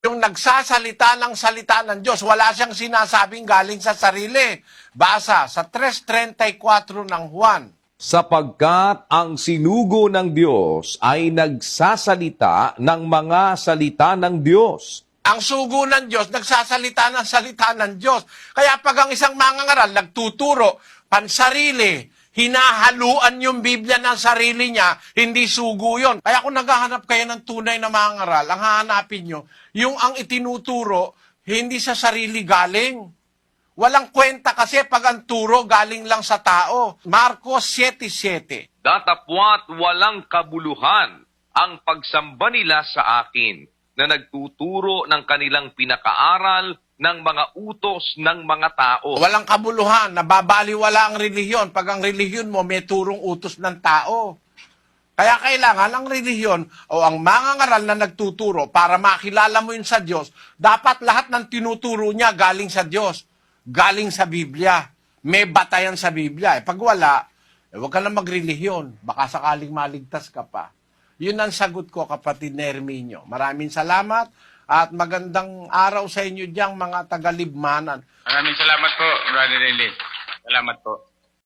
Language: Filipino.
Yung nagsasalita ng salita ng Diyos, wala siyang sinasabing galing sa sarili. Basa sa 3:34 ng Juan. Sapagkat ang sinugo ng Diyos ay nagsasalita ng mga salita ng Diyos. Ang sugo ng Diyos, nagsasalita ng salita ng Diyos. Kaya pag ang isang mangangaral nagtuturo, pansarili, hinahaluan yung Biblia ng sarili niya, hindi sugo yun. Kaya kung naghahanap kayo ng tunay na mangangaral, ang hahanapin nyo, yung ang itinuturo, hindi sa sarili galing. Walang kwenta kasi pag ang turo galing lang sa tao. Marcos 7:7. Datapwat walang kabuluhan ang pagsamba nila sa akin na nagtuturo ng kanilang pinakaaral ng mga utos ng mga tao. Walang kabuluhan, nababaliwala ang relihiyon. Pag ang relihiyon mo may turong utos ng tao. Kaya kailangan ang relihiyon o ang mangangaral na nagtuturo para makilala mo yun sa Diyos, dapat lahat ng tinuturo niya galing sa Diyos, galing sa Biblia. May batayan sa Biblia. Pag wala, huwag ka na magrelihiyon. Baka sakaling maligtas ka pa. Yun ang sagot ko, kapatid na Herminio. Maraming salamat at magandang araw sa inyo diyang mga tagalibmanan. Maraming salamat po, Brother Eli. Salamat po.